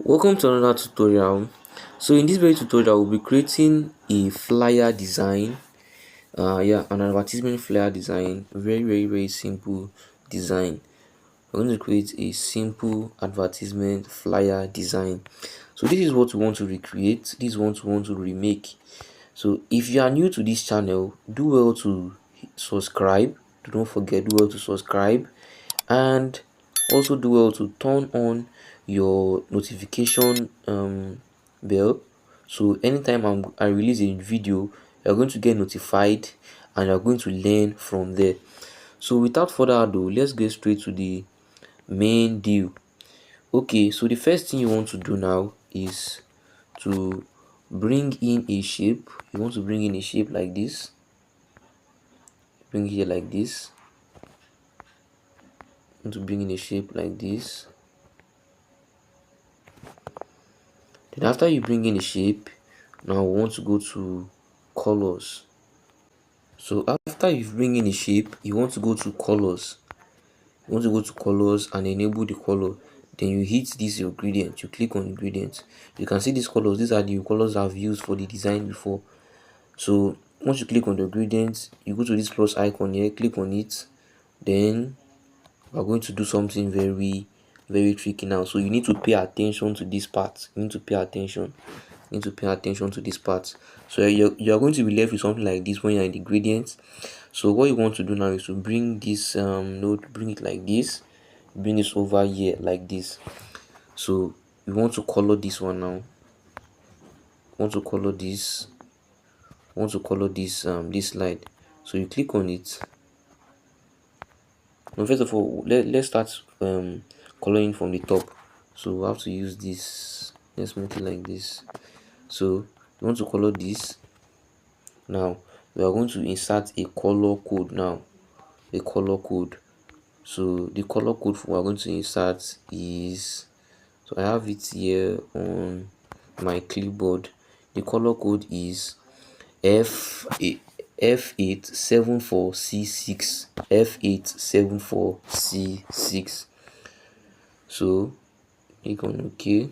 Welcome to another tutorial. So in this very tutorial, we'll be creating a flyer design. An advertisement flyer design. Very simple design. We're going to create a simple advertisement flyer design. So this is what we want to recreate. This is what we want to remake. So if you are new to this channel, do well to subscribe. Don't forget, do well to subscribe, and also do well to turn on your notification bell, so anytime I release a video, you're going to get notified and you're going to learn from there. So without further ado, let's get straight to the main deal. Okay, so the first thing you want to do now is to bring in a shape. You want to bring in a shape like this. Bring here like this. You want to bring in a shape like this. Then after you bring in a shape, now we want to go to colors. So after you bring in a shape, you want to go to colors. You want to go to colors and enable the color. Then you hit this your gradient. You click on gradient. You can see these colors. These are the colors I've used for the design before. So once you click on the gradient, you go to this plus icon here, click on it. Then we're going to do something very tricky now. So you need to pay attention to this part. You need to pay attention. You need to pay attention to this part. So you're going to be left with something like this when you're in the gradient. So what you want to do now is to bring this node, bring it like this, bring this over here like this. So you want to color this one now. Want to color this. Want to color this this slide. So you click on it. Now first of all, let's start coloring from the top. So we have to use this. Let's make it like this. So you want to color this. Now we are going to insert a color code now. A color code. So the color code we are going to insert is, so I have it here on my clipboard. The color code is F874C6. F874C6. So click on OK.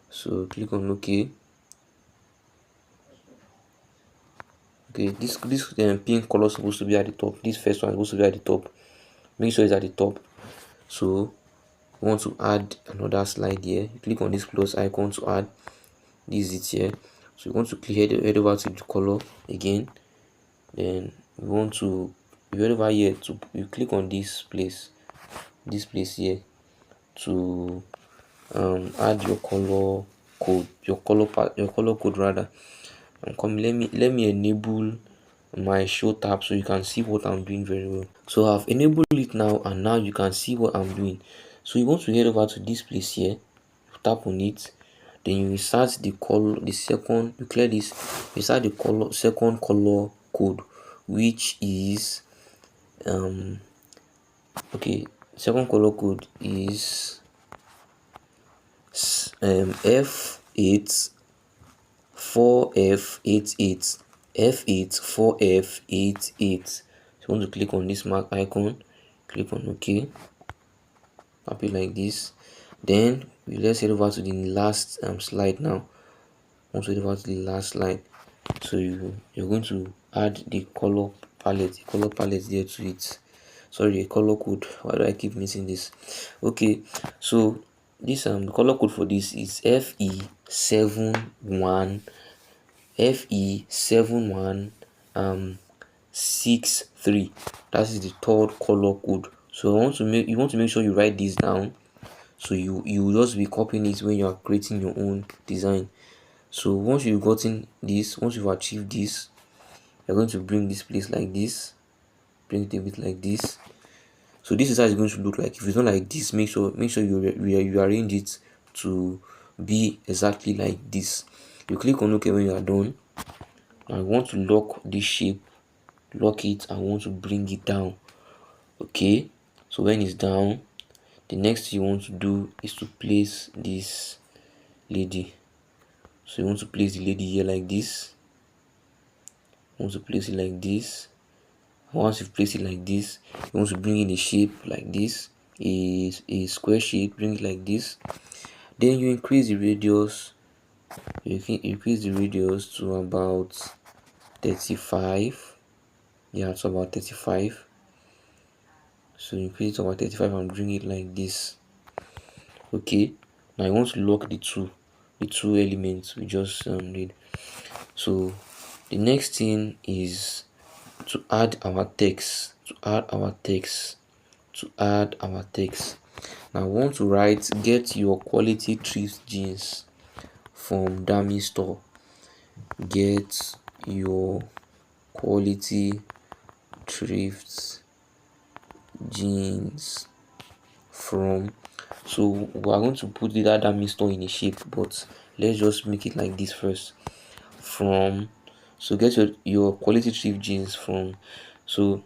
So click on OK. Okay, this pink color is supposed to be at the top. This first one is supposed to be at the top. Make sure it's at the top. So we want to add another slide here. You click on this plus icon to add. This is it here. So you want to head over to the color again. Then we want to head over here to you click on this place here to add your color code, your color code rather. And come, let me enable my show tab so you can see what I'm doing very well. So I've enabled it now, and now you can see what I'm doing. So you want to head over to this place here, tap on it, then you insert the color, the second, you clear this, insert the color, second color code, which is okay, second color code is F8 4F88. F8 4F88. So you want to click on this mark icon, click on OK, tap it like this. Then let's head over to the last slide now. Once we head over to the last slide, so you're going to add the color palette there to it. Sorry, a color code. Why do I keep missing this? Okay, so this the color code for this is FE7163. That is the third color code. So you want to make sure you write this down. So you will just be copying it when you are creating your own design. So once you've gotten this, once you've achieved this, you're going to bring this place like this, bring it a bit like this. So this is how it's going to look like. If it's not like this, make sure you arrange it to be exactly like this. You click on OK when you are done. I want to lock this shape, lock it. I want to bring it down. Okay, so when it's down, the next thing you want to do is to place this lady. So you want to place the lady here like this. You want to place it like this. Once you've placed it like this, you want to bring in a shape like this, a square shape, bring it like this. Then you increase the radius. You can increase the radius to about 35. Yeah, to about 35. So increase it to about 35 and bring it like this. Okay, now I want to lock the two elements we just did. So the next thing is to add our text. Now I want to write get your quality thrift jeans from Dami store. Get your quality thrift jeans from. So we are going to put the Dami store in a shape, but let's just make it like this first. From. So get your quality thrift jeans from. So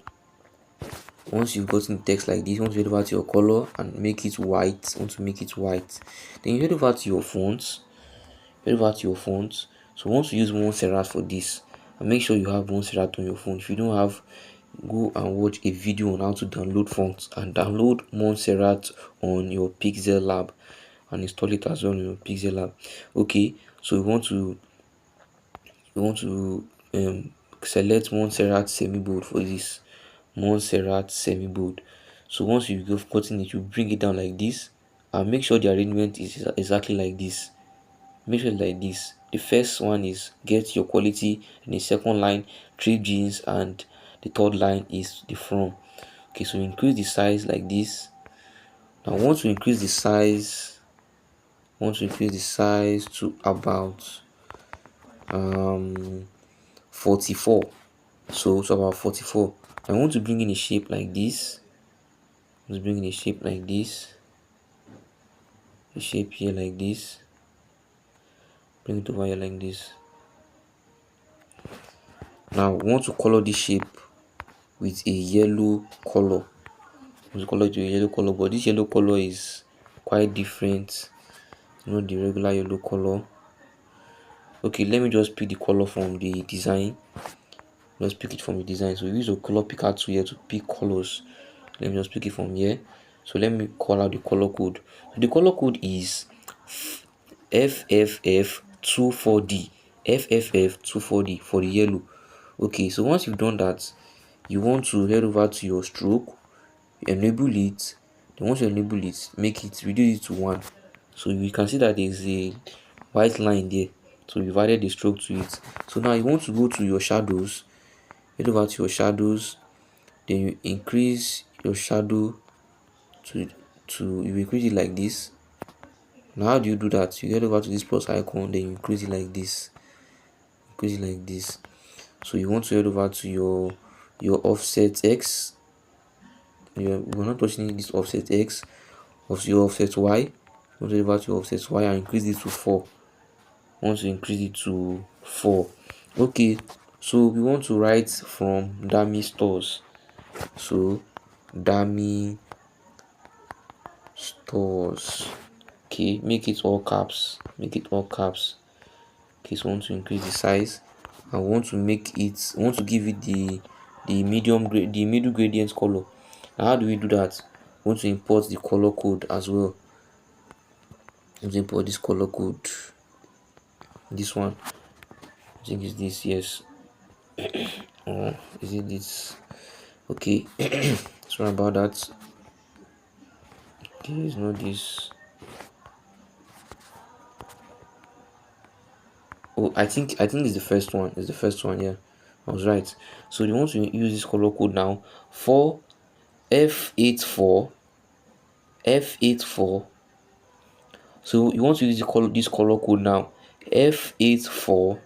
once you've gotten the text like this, once you head over to your color and make it white, then you head over to your fonts. So once you use Montserrat for this, and make sure you have Montserrat on your phone. If you don't have, go and watch a video on how to download fonts and download Montserrat on your Pixellab and install it as well on your Pixellab. Okay, so you want to select Montserrat semi-bold for this. Montserrat semi-bold. So once you've gotten it, you bring it down like this and make sure the arrangement is exactly like this. Make sure like this. The first one is get your quality, and the second line thrift jeans, and the third line is the from. Okay, so increase the size like this. Now once we increase the size, to about 44. So it's about 44. I want to bring in a shape like this. A shape here like this. Bring it over here like this. Now we want to color this shape with a yellow color. But this yellow color is quite different, not the regular yellow color. Okay, let me just pick the color from the design. So we use a color picker tool here to pick colors. Let me just pick it from here. So let me call out the color code. So the color code is FFF24D. FFF24D for the yellow. Okay, so once you've done that, you want to head over to your stroke, enable it. Then once you enable it, reduce it to 1. So you can see that there's a white line there. So we've added the stroke to it. So now you want to go to your shadows. Head over to your shadows. Then you increase your shadow you increase it like this. Now how do you do that? You head over to this plus icon, then you increase it like this. So you want to head over to your offset X. We're not touching this offset X. Of your offset Y. You want to head over to your offset Y and increase it to 4. Once you increase it to 4. Okay, so we want to write from Dami stores. So Dami stores. Okay, make it all caps. Okay, so I want to increase the size. I want to give it the middle gradient color. Now how do we do that? I want to import the color code as well. Let's import this color code. This one, I think is this. Yes. Or is it this? Okay. Sorry about that. Okay, it's not this. Oh, I think it's the first one. Yeah, I was right. So you want to use this color code now for F84. So you want to use this color code now. F84,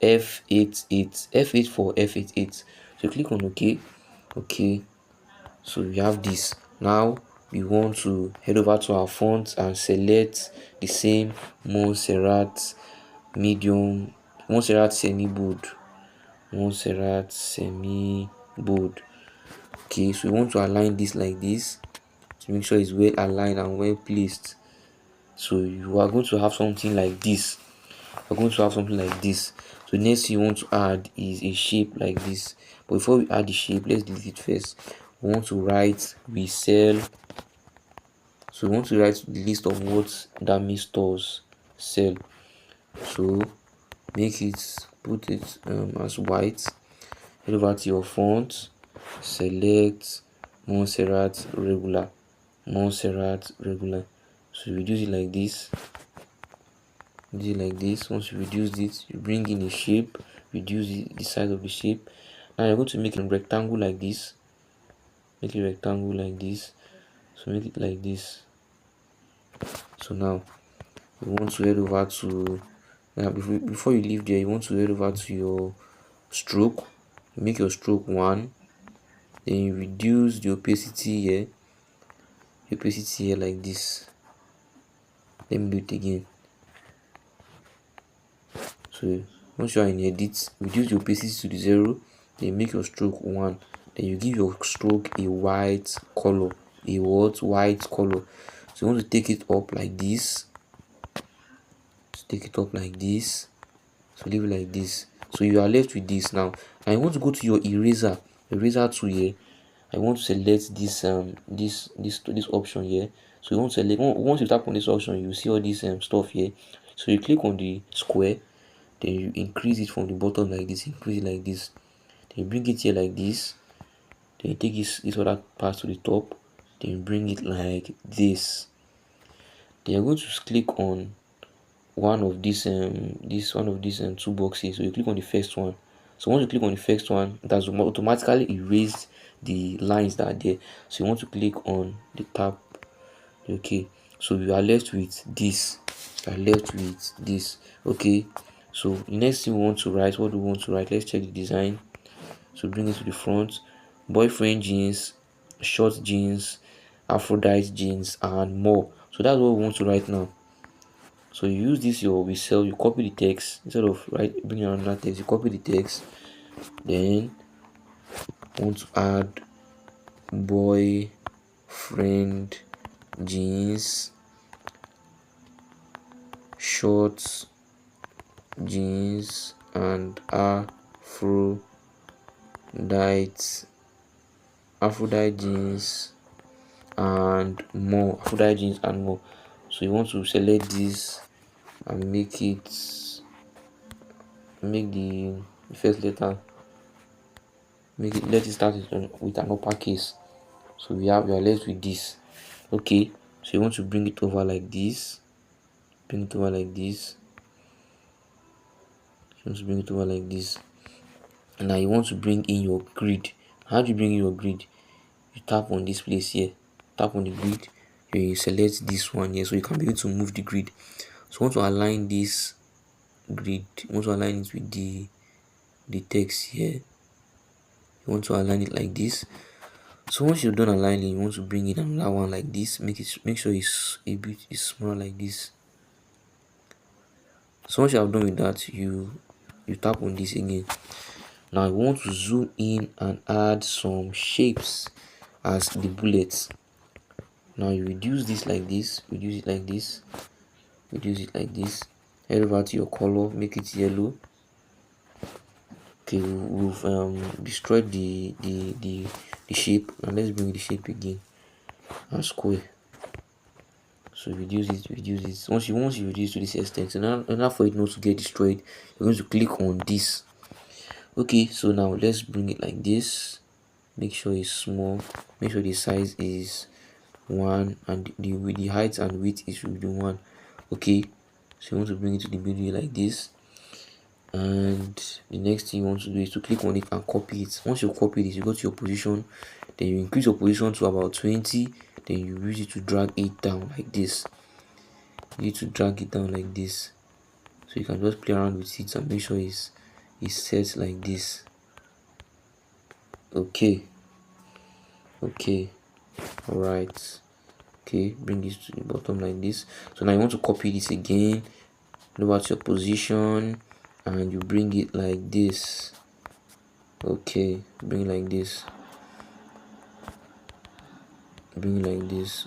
F88. So click on OK. Okay. So we have this. Now we want to head over to our font and select the same Montserrat semi-bold. Okay, so we want to align this like this to make sure it's well aligned and well placed. So you are going to have something like this. So next you want to add is a shape like this. But before we add the shape, let's delete it first. We want to write we sell So we want to write the list of what that means stores sell. So make it, put it as white. Head over to your font, select Montserrat regular, Montserrat regular. So reduce it like this, Once you reduce it, you bring in a shape, reduce the size of the shape. Now you're going to make a rectangle like this. Make a rectangle like this. So make it like this. So now you want to head over to, before you leave there, you want to head over to your stroke. Make your stroke 1. Then you reduce the opacity here. Like this. Let me do it again. So once you are in edit, reduce the opacity to the 0. Then make your stroke 1. Then you give your stroke a white color. White color. So you want to take it up like this. So leave it like this. So you are left with this now. I want to go to your eraser tool here. I want to select this this option here. So you want to select, once you tap on this option, you see all this stuff here. So you click on the square, then you increase it from the bottom like this, increase it like this. Then you bring it here like this. Then you take this other part to the top. Then you bring it like this. Then you're going to click on one of these two boxes. So you click on the first one. So once you click on the first one, it has automatically erased the lines that are there. So you want to click on the tab. Okay, so you are left with this. Okay, so the next thing we want to write, what do we want to write? Let's check the design. So bring it to the front. Boyfriend jeans, short jeans, Aphrodite jeans, and more. So that's what we want to write now. So you use this your cell, you copy the text instead of bringing another text. You copy the text, then want to add boyfriend jeans, shorts jeans, and Aphrodite jeans and more. So you want to select this and make the first letter, let it start with an uppercase. So we are left with this. Okay, so you want to bring it over like this. And now you want to bring in your grid. How do you bring in your grid? You tap on this place here, tap on the grid, you select this one here, so you can be able to move the grid. So you want to align this grid, you want to align it with the text here. You want to align it like this. So once you're done aligning, you want to bring in another one like this. Make sure it's a bit smaller like this. So once you have done with that, you tap on this again. Now you want to zoom in and add some shapes as the bullets. Now you reduce this like this, reduce it like this. Head over to your color, make it yellow. Okay, we've destroyed the shape. Now let's bring the shape again and square. So reduce it. Once you reduce to this extent, so now for it not to get destroyed, you're going to click on this. Okay, so now let's bring it like this. Make sure it's small. Make sure the size is 1 and the height and width is 1. Okay, so you want to bring it to the middle like this. And the next thing you want to do is to click on it and copy it. Once you copy this, you go to your position, then you increase your position to about 20, then you use it to drag it down like this. So you can just play around with it and make sure it's set like this. Okay, all right. Okay, bring this to the bottom like this. So now you want to copy this again, go back to your position and you bring it like this. Okay, bring it like this.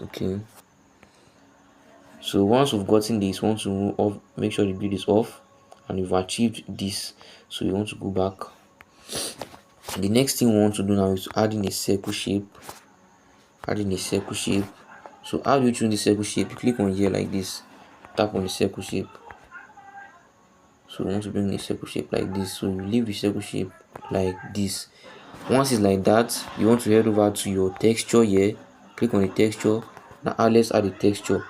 Okay, so once we've gotten this, want to move off, make sure the grid is off, and we've achieved this. So you want to go back. The next thing we want to do now is to add in a circle shape. So So how do you choose the circle shape? You click on here like this, tap on the circle shape. So we want to bring the circle shape like this, so you leave the circle shape like this. Once it's like that, you want to head over to your texture here, click on the texture. Now let's add a texture.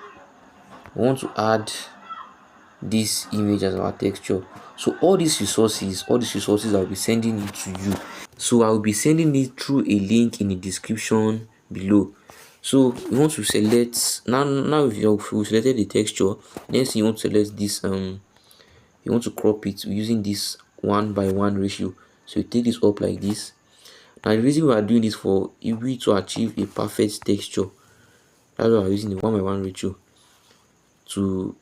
We want to add this image as our texture. So all these resources I'll be sending it to you. So I'll be sending it through a link in the description below. So you want to select now if you've selected the texture, next you want to select this you want to crop it using this 1:1 ratio. So you take this up like this. Now the reason we are doing this for we to achieve a perfect texture. That's why we're using the 1:1 ratio to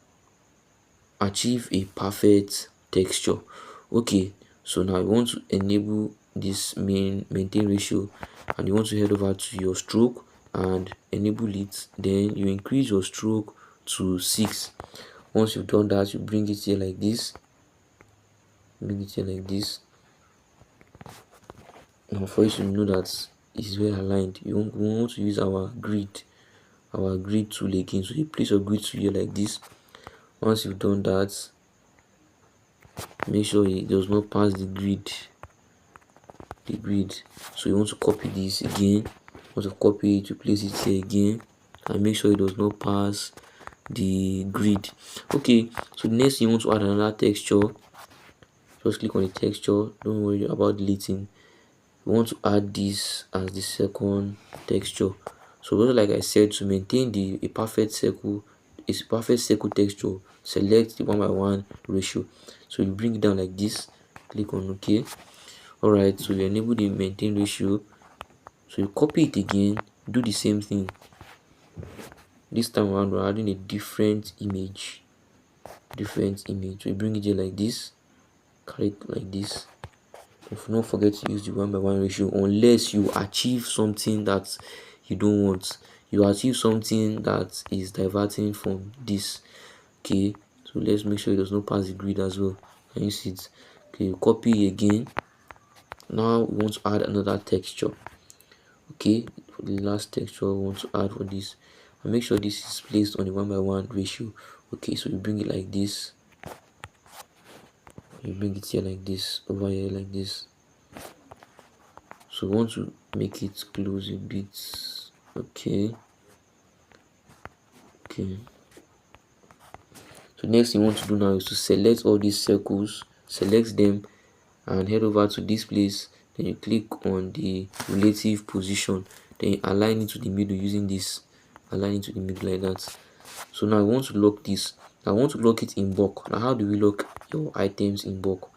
achieve a perfect texture. Okay, so now you want to enable this maintain ratio, and you want to head over to your stroke and enable it. Then you increase your stroke to 6. Once you've done that, you bring it here like this. Now for you to know that it's well aligned, we want to use our grid tool again. So you place your grid tool here like this. Once you've done that, make sure it does not pass the grid. So you want to copy this again. Want to copy it, to place it here again, and make sure it does not pass the grid. Okay, so next you want to add another texture. Just click on the texture, don't worry about deleting. We want to add this as the second texture. So like I said, to maintain a perfect circle texture, select the 1:1 ratio. So you bring it down like this, click on OK. Alright, so you enable the maintain ratio. So you copy it again, do the same thing. This time around we're adding a different image. So you bring it here like this, carry it like this. If not forget to use the 1:1 ratio unless you achieve something that you don't want. You achieve something that is diverting from this. Okay, so let's make sure it does not pass the grid as well. Can you see it? Okay, copy again. Now we want to add another texture. Okay, for the last texture we want to add for this, and make sure this is placed on the 1:1 ratio. Okay, so you bring it like this. You bring it here like this, over here like this. So we want to make it close a bit. Okay. So next thing you want to do now is to select all these circles, select them, and head over to this place. Then you click on the relative position, then you align it to the middle using this, align it to the middle like that. So now I want to lock this. I want to lock it in bulk. Now how do we lock your items in bulk?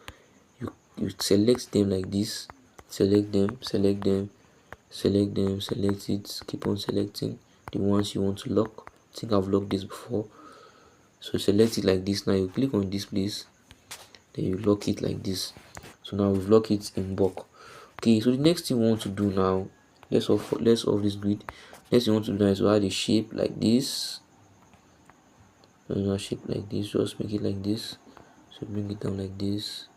You select them like this, select it, keep on selecting the ones you want to lock. I think I've locked this before. So select it like this. Now you click on this place, then you lock it like this. So now we've locked it in bulk. Okay, so the next thing we want to do now, let's off this grid. Next thing we want to do now is to add a shape like this. Just make it like this. So bring it down like this.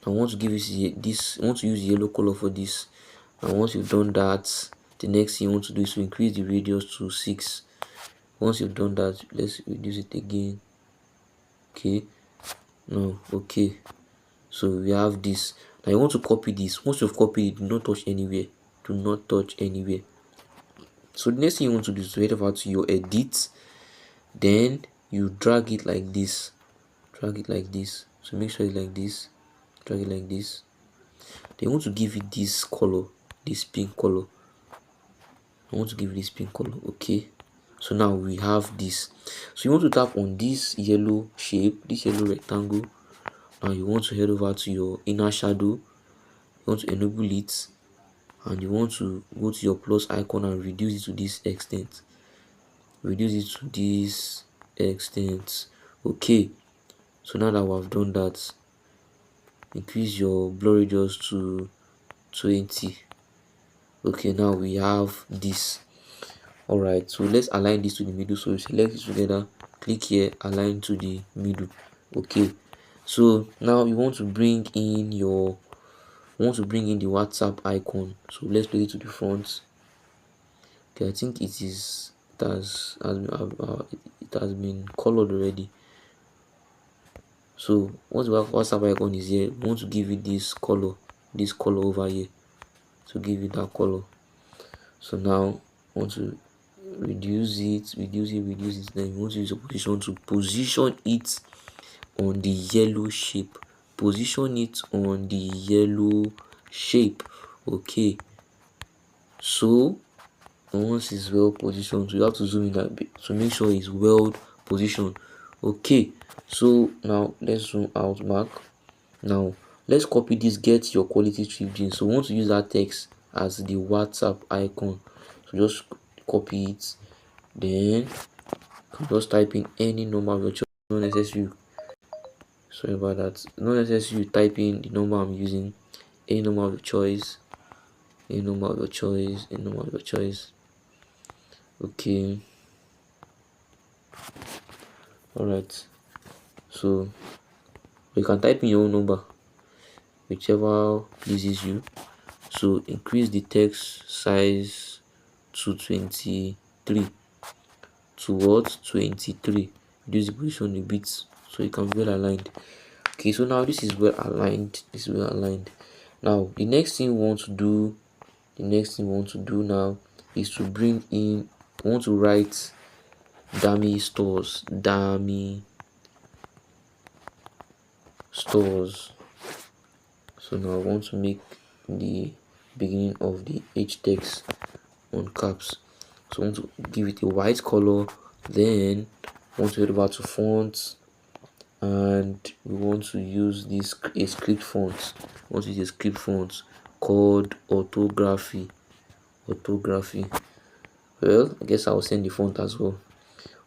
I want to give this. I want to use yellow color for this. And once you've done that, the next thing you want to do is to increase the radius to 6. Once you've done that, let's reduce it again. Okay, no, okay. So we have this. Now you want to copy this. Once you've copied it, do not touch anywhere. So the next thing you want to do is to head over to your edit. Then you drag it like this. So make sure it's like this. Drag it like this. Then you want to give it this color, this pink color. Okay, so now we have this. So you want to tap on this yellow shape, this yellow rectangle. Now you want to head over to your inner shadow. You want to enable it, and you want to go to your plus icon and reduce it to this extent. Okay, so now that we have done that, increase your blur radius to 20. Okay, now we have this. Alright, so let's align this to the middle. So you select it together, click here, align to the middle. Okay, so now you want to bring in your We want to bring in the WhatsApp icon, so let's place it to the front. Okay, I think it has been colored already. So once the WhatsApp icon is here, we want to give it this color over here, to give it that color. So now I want to reduce it. Then we want to use a position to position it on the yellow shape. Position it on the yellow shape. Okay, so once it's well positioned, you have to zoom in a bit to make sure it's well positioned. Okay, so now let's zoom out back. Now let's copy this get your quality strip gene. So we want to use that text as the WhatsApp icon. So just copy it, then just type in any number of your choice. Not necessary, sorry about that, not necessary you type in the number I'm using. Any number of your choice, any number of your choice, any number of your choice. Okay, all right, so you can type in your own number, whichever pleases you. So increase the text size to 23, to what, 23. Reduce the position a bit so it can be well aligned. Okay, so now this is well aligned. Now the next thing we want to do now is to bring in, we want to write dummy stores. So now I want to make the beginning of the H text on caps. So I want to give it a white color. Then I want to head over to fonts, and we want to use this a script font. Called orthography. Well, I guess I'll send the font as well.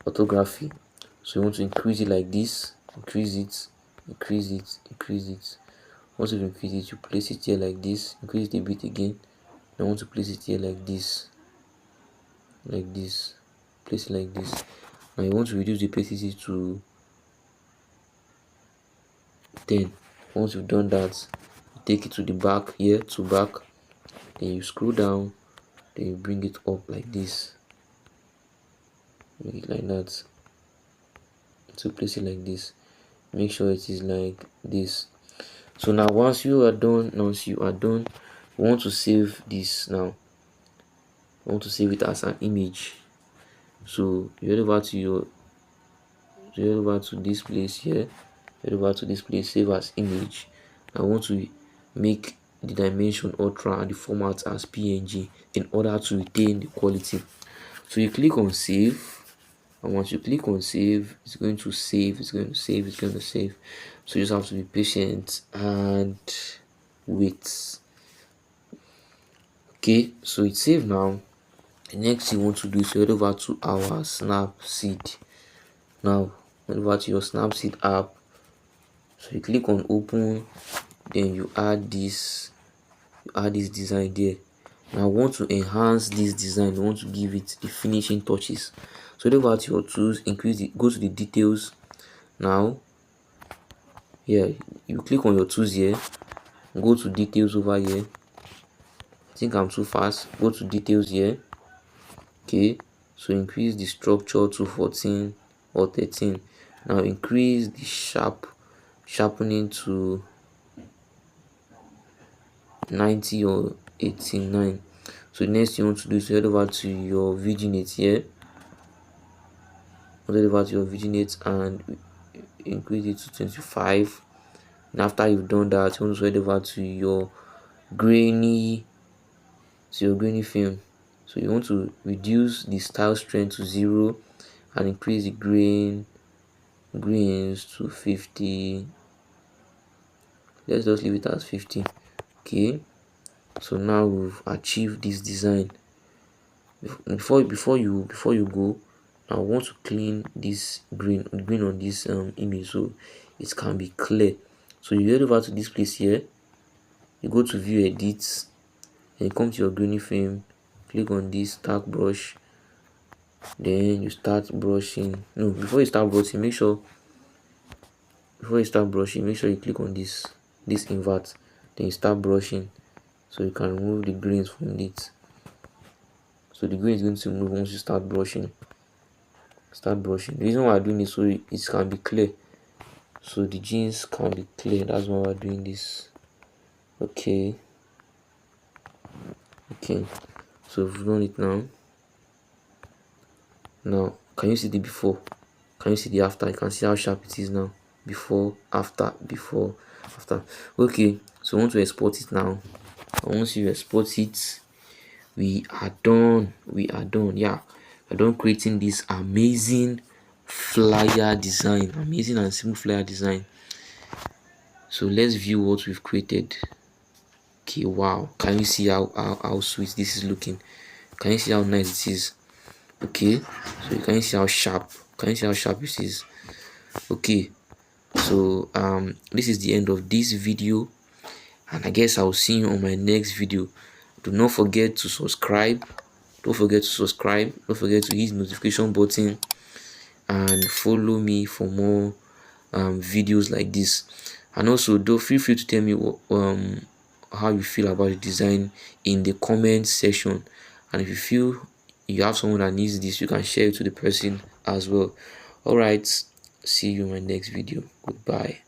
Orthography. So you want to increase it like this. Increase it. Once you increase it, you place it here like this. Increase it a bit again. I want to place it here like this. Place it like this. Now you want to reduce the opacity to 10. Once you've done that, you take it to the back here, to back. Then you scroll down. Then you bring it up like this. Make it like that. So place it like this. Make sure it is like this. So now once you are done, we want to save this now. I want to save it as an image. So you head over to this place here. Save as image. I want to make the dimension ultra and the format as PNG in order to retain the quality. So you click on save, and once you click on save, it's going to save. So you just have to be patient and wait. Okay, so it's saved now. The next thing you want to do is head over to our Snapseed. Now head over to your Snapseed app. So you click on open, then you add this design there. Now I want to enhance this design. I want to give it the finishing touches. So head over to your tools, go to the details. Now here you click on your tools here, go to details over here. I think I'm too fast. Go to details here. Okay, so increase the structure to 14 or 13. Now increase the sharpening to 90 or 89. So the next thing you want to do is head over to your VGNet here. Head over to your VGNet and increase it to 25. And after you've done that, you want to head over to your grainy film. So you want to reduce the style strength to 0 and increase the grains to 50. Let's just leave it as 50. Okay, so now we've achieved this design. Before you go, I want to clean this green on this image so it can be clear. So you head over to this place here, you go to view edits, and you come to your grainy frame, click on this dark brush, then you start brushing. No, before you start brushing, make sure you click on this invert. then you start brushing, so you can remove the grains from it. So the grain is going to remove once you start brushing. The reason why I'm doing this, so it can be clear, so the jeans can be clear. That's why we're doing this. Okay, so we've done it now. Can you see the before? Can you see the after? You can see how sharp it is now. Before, after, before, after. Okay, so once we export it now, and once you export it, we are done. Yeah, we're done creating this amazing flyer design, amazing and simple flyer design. So let's view what we've created. Okay, wow, can you see how sweet this is looking? Can you see how nice it is? Okay, so you can see how sharp it is. Okay, so this is the end of this video, and I guess I'll see you on my next video. Do not forget to subscribe. Don't forget to hit the notification button and follow me for more videos like this. And also, do feel free to tell me how you feel about the design in the comment section. And if you feel you have someone that needs this, you can share it to the person as well. All right, see you in my next video. Goodbye.